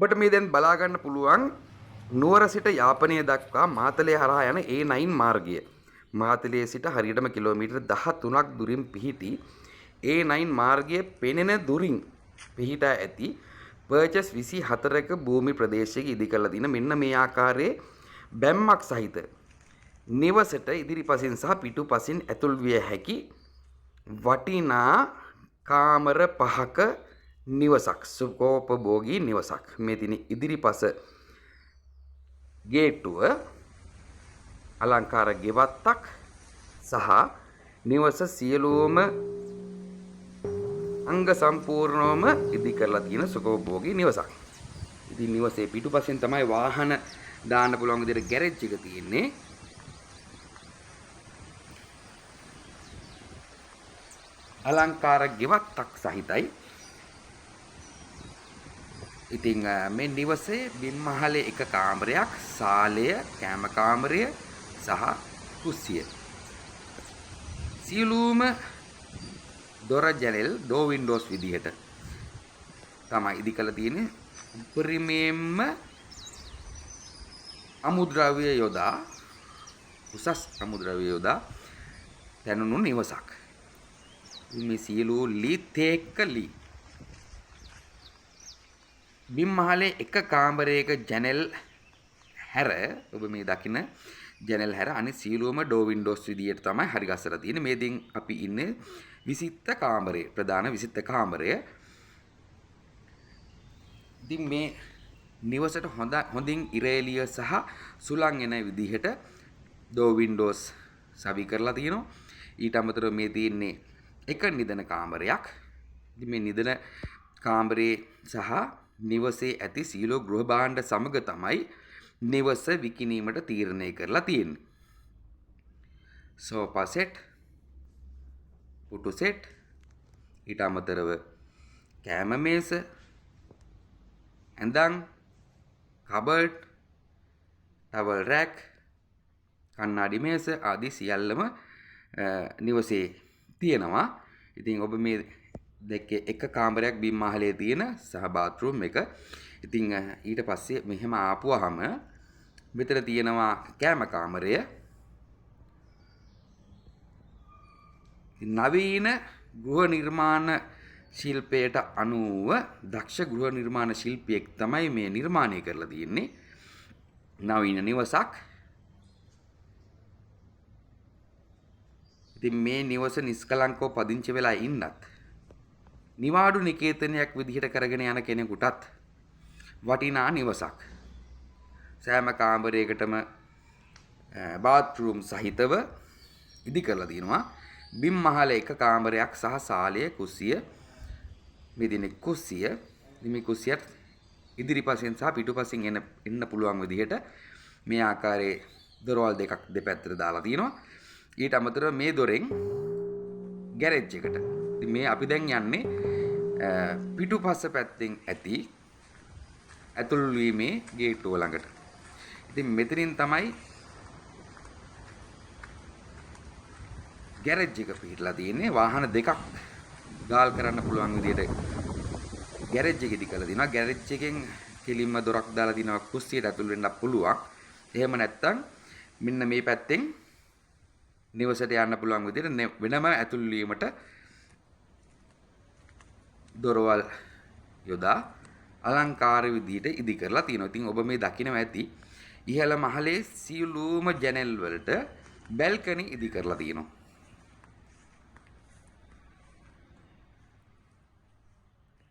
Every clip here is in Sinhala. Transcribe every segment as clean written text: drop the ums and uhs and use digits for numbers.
ඔබට මේ දැන් බලා ගන්න පුළුවන් නුවර සිට යාපනය දක්වා මාතලේ හරහා යන A9 මාර්ගය. මාතලේ සිට හරියටම කිලෝමීටර් 13ක් දුරින් පිහිටි A9 මාර්ගයේ පෙනෙන දුරින් පිහිටා ඇති පර්චස් 24ක භූමි ප්‍රදේශයක ඉදි කරලා දින මෙන්න මේ ආකාරයේ බැම්මක් සහිත නිවසට ඉදිරිපසින් සහ පිටුපසින් ඇතුල් විය හැකි වටිනා කාමර 5ක නිවසක් සුඛෝපභෝගී නිවසක්. මේ දින ඉදිරිපස ගේට්ටුව අලංකාර ගෙවත්තක් සහ නිවස සියලුම අංග සම්පූර්ණවම ඉදි කරලා තියෙන සුඛෝපභෝගී නිවසක්. ඉතින් නිවසේ පිටුපසින් තමයි වාහන දාන්න පුළුවන් විදිහට ගෑරේජ් එක තියෙන්නේ. අලංකාර ගෙවත්තක් සහිතයි. ඉතින් මේ නිවසේ බිම්මහලේ එක කාමරයක්, සාලය, කෑම කාමරය සහ කුස්සිය. සියලුම දොර ජනෙල් ඩෝ වින්ඩෝස් විදිහට තමයි ඉදි කරලා තියෙන්නේ. උපරිමයෙන්ම අමුද්‍රව්‍ය යොදා උසස් අමුද්‍රව්‍ය යොදා තැනුණු නිවසක්. මේ සියලු ලී තේක්ක ලී බිම්මහලේ එක කාමරයක ජනෙල් හැර ඔබ මේ දකින ජනෙල් හැර අනිත් සියලුම ඩෝ වින්ඩෝස් විදියට තමයි හරි ගස්සලා තියෙන්නේ. මේ දින් අපි ඉන්නේ විසිත්ත කාමරය, ප්‍රධාන විසිත්ත කාමරය. ඉතින් මේ නිවසට හොඳින් ඉරේලිය සහ සුළං එන විදිහට ඩෝ වින්ඩෝස් සවි කරලා තියෙනවා. ඊට අමතරව මේ තියෙන්නේ එක නිදන කාමරයක්. ඉතින් මේ නිදන කාමරේ සහ නිවසේ ඇති සියලු ගෘහ භාණ්ඩ සමග තමයි නිවස විකිණීමට තීරණය කරලා තියෙන්නේ. සෝෆා සෙට්, පුටු සෙට්, ඊට අමතරව කෑම මේස, ඇඳන්, කබඩ්, ටවල් රැක්, කණ්ණාඩි මේස ආදී සියල්ලම නිවසේ තියෙනවා. ඉතින් ඔබ මේ දෙකේ එක කාමරයක් බිම්මහලේ තියෙන සහ බාත්රූම් එක. ඉතින් ඊට පස්සේ මෙහෙම ආපුවාම මෙතන තියෙනවා කෑම කාමරය. නවීන ගෘහ නිර්මාණ ශිල්පයට අනුව දක්ෂ ගෘහ නිර්මාණ ශිල්පියෙක් තමයි මේ නිර්මාණය කරලා තියෙන්නේ. නවීන නිවසක්. ඉතින් මේ නිවස නිස්කලංකව පදිංචි වෙලා ඉන්නත් නිවාඩු නිකේතනයක් විදිහට කරගෙන යන කෙනෙකුටත් වටිනා නිවසක්. සෑම කාමරයකටම බාත්රූම් සහිතව ඉදි කරලා තියෙනවා. බිම්මහල එක කාමරයක් සහ සාලය, කුස්සිය, මෙදින කුස්සිය, මේ කුස්සියත් ඉදිරිපසින් සහ පිටුපසින් එන්න පුළුවන් විදිහට මේ ආකාරයේ දොරවල් දෙකක් දෙපැත්තට දාලා තියෙනවා. ඊට අමතරව මේ දොරෙන් ගෑරේජ් එකට. ඉතින් මේ අපි දැන් යන්නේ පිටුපස පැත්තෙන් ඇති ඇතුල් වීමේ ගේට්ටුව ළඟට. ඉතින් මෙතනින් තමයි ගෑරේජ් එක පිහිටලා තියෙන්නේ. වාහන දෙකක් ගාල් කරන්න පුළුවන් විදිහට ගෑරේජ් එක ඉදි කරලා දිනවා. ගෑරේජ් එකෙන් කෙලින්ම දොරක් දාලා දිනවා කුස්සියට ඇතුල් වෙන්න පුළුවන්. එහෙම නැත්නම් මෙන්න මේ පැත්තෙන් නිවසට යන්න පුළුවන් විදිහට වෙනම ඇතුල් වීමට දොරවල් යොදා අලංකාර විදිහට ඉදි කරලා තියෙනවා. ඉතින් ඔබ මේ දකිනවා ඇති ඉහළ මහලේ සියලුම ජනෙල් වලට බැල්කනි ඉදි කරලා තියෙනවා.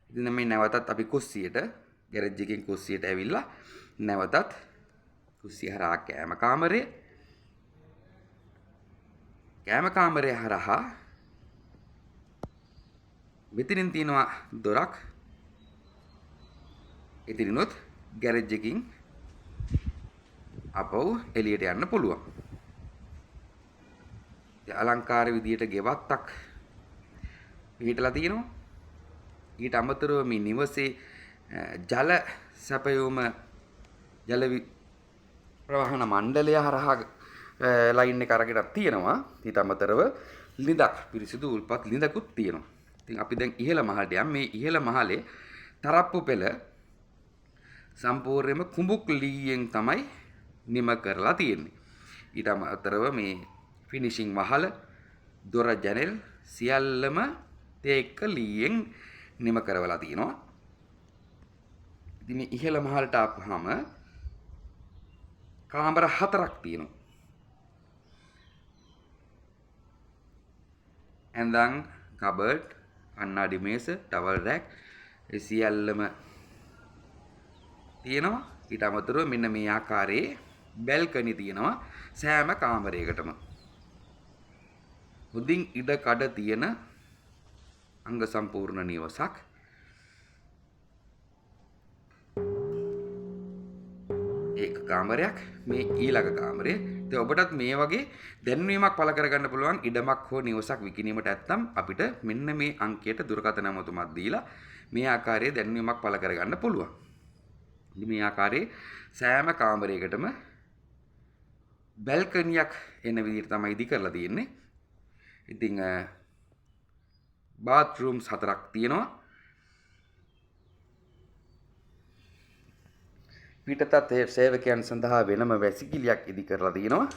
ඉතින් මේ නැවතත් අපි කුස්සියට ගෑරේජ් එකෙන් කුස්සියට ඇවිල්ලා නැවතත් කුස්සිය හරහා කෑම කාමරය, කෑම කාමරය හරහා මෙතනින් තියෙනවා දොරක්. එතනිනුත් ගෑරේජ් එකකින් අපව එළියට යන්න පුළුවන්. අලංකාර විදියට ගෙවත්තක් පිහිටලා තියෙනවා. ඊට අමතරව මේ නිවසේ ජල සැපයුම ජල ප්‍රවාහන මණ්ඩලය හරහා ලයින් එක අරගෙන තියෙනවා. ඊට අමතරව ලිඳක් පිරිසිදු උල්පත් ලිඳකුත් තියෙනවා. ඉතින් අපි දැන් ඉහළ මහලට යමු. මේ ඉහළ මහලේ තරප්පු පෙළ සම්පූර්ණයෙන්ම කුඹුක් ලීයෙන් තමයි නිම කරලා තියෙන්නේ. ඊට අමතරව මේ ෆිනිෂිං වහල දොර ජනෙල් සියල්ලම තේක්ක ලීයෙන් නිම කරවලා තියෙනවා. ඉතින් මේ ඉහළ මහලට ආපුවාම කාමර 4ක් තියෙනවා. ඇඳන්, කබඩ්, කණ්ණාඩි මේස, ටවල් රැක් සියල්ලම තියෙනවා. ඊට අමතරව මෙන්න මේ ආකාරයේ බැල්කනි තියෙනවා සෑම කාමරයකටම. හොඳින් ඉඩ කඩ තියෙන අංග සම්පූර්ණ නිවසක්. ඒක කාමරයක්. මේ ඊළඟ කාමරය. ඉතින් ඔබටත් මේ වගේ දැන්වීමක් පළ කරගන්න පුළුවන් ඉඩමක් හෝ නිවසක් විකිණීමට නැත්නම් අපිට මෙන්න මේ අංකයට දුරකථන නමතුමක් දීලා මේ ආකාරයේ දැන්වීමක් පළ කරගන්න පුළුවන්. මේ ආකාරයේ සෑම කාමරයකටම බැල්කනියක් එන විදිහට තමයි ඉදි කරලා තියෙන්නේ. ඉතින් බාත්රූම්ස් 4ක් තියෙනවා. පිටතත් සේවකයන් සඳහා වෙනම වැසිකිළියක් ඉදි කරලා තියෙනවා.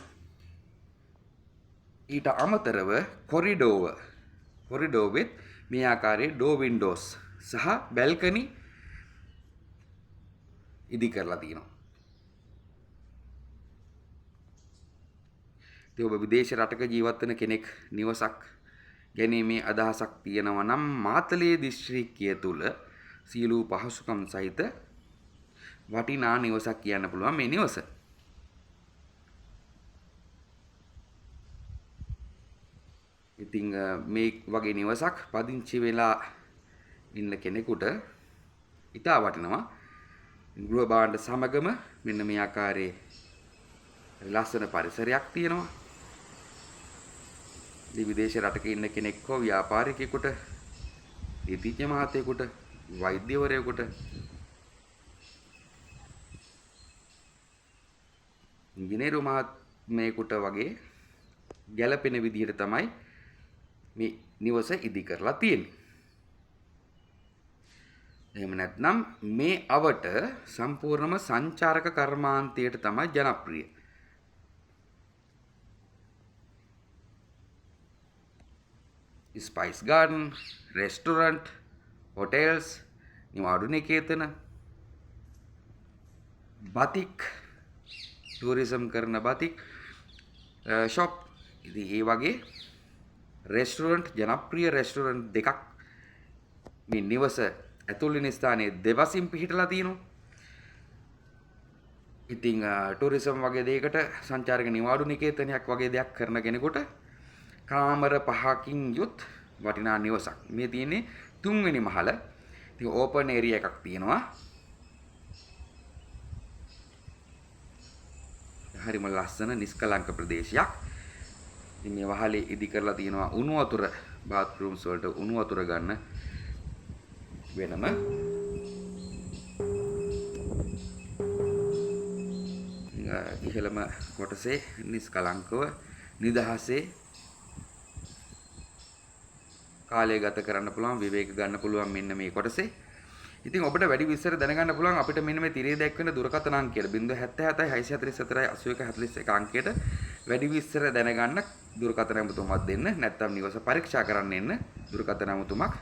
ඊට අමතරව කොරිඩෝවෙත් මේ ආකාරයේ ඩෝ වින්ඩෝස් සහ බැල්කනි ඉදි කරලා තියෙනවා. ඉතින් ඔබ විදේශ රටක ජීවත් වෙන කෙනෙක් නිවසක් ගැනීමේ අදහසක් තියෙනවා නම් මාතලේ දිස්ත්‍රික්කය තුල සියලු පහසුකම් සහිත වටිනා නිවසක් කියන්න පුළුවන් මේ නිවස. ඉතින් මේ වගේ නිවසක් පදිංචි වෙලා ඉන්න කෙනෙකුට ඉතා වටිනවා. ගෘහ භාණ්ඩ සමගම මෙන්න මේ ආකාරයේ ලස්සන පරිසරයක් තියෙනවා. විදේශ රටක ඉන්න කෙනෙක් හෝ ව්‍යාපාරිකයෙකුට, නීතිඥ මහත්තයෙකුට, වෛද්‍යවරයෙකුට, ඉංජිනේරු මහත්මයෙකුට වගේ ගැළපෙන විදිහට තමයි මේ නිවස ඉදි කරලා තියෙන්නේ. එහෙම නැත්නම් මේ අවට සම්පූර්ණම සංචාරක කර්මාන්තයට තමයි ජනප්‍රිය. ස්පයිස් ගාඩන්, රෙස්ටොරන්ට්, හොටෙල්ස්, නිවාඩු නිකේතන, බතික්, ටූරිසම් කරන බතික් ෂොප්. ඉතින් ඒ වගේ රෙස්ටොරන්ට්, ජනප්‍රිය රෙස්ටොරන්ට් දෙකක් මේ නිවස ඇතුළේ ස්ථානයේ දෙවසින් පිහිටලා තියෙනවා. ඉතින් ටූරිසම් වගේ දෙයකට සංචාරක නිවාඩු නිකේතනයක් වගේ දෙයක් කරන කෙනෙකුට කාමර 5කින් යුත් වටිනා නිවසක්. මේ තියෙන්නේ 3 වෙනි මහල. ඉතින් ඕපන් ඒරියා එකක් තියෙනවා. හරිම ලස්සන නිස්කලංක ප්‍රදේශයක්. ඉතින් මේ වහලේ ඉදි කරලා තියෙනවා උණු වතුර, බාත්රූම්ස් වලට උණු වතුර ගන්න වෙනම. ඉහළම කොටසේ නිස්කලංකව නිදහසේ කාලය ගත කරන්න පුළුවන්, විවේක ගන්න පුළුවන් මෙන්න මේ කොටසේ. ඉතින් ඔබට වැඩි විස්තර දැනගන්න පුළුවන් අපිට මෙන්න මේ තිරේ දැක්වෙන දුරකථන අංකයට 077 644 81 41 අංකයට වැඩි විස්තර දැනගන්න දුරකථන නම්තුමක් දෙන්න. නැත්නම් නිවස පරීක්ෂා කරන්න එන්න දුරකථන නම්තුමක්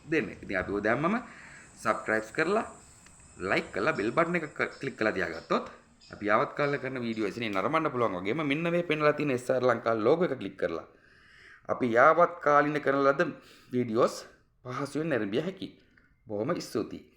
දෙන්න. ඉතින් අපි ඔය දැම්මම subscribe කරලා like කරලා bell button එක click කරලා තියාගත්තොත් අපි ආවත් කාලේ කරන වීඩියෝ එසේනේ නරඹන්න පුළුවන් වගේම මෙන්න මේ පෙන්වලා තියෙන SR ලංකා logo එක click කරලා අපි යාවත් කාලින කරන ලද වීඩියෝස් පහසුවෙන් නැරඹිය හැකියි. බොහොම ස්තුතියි.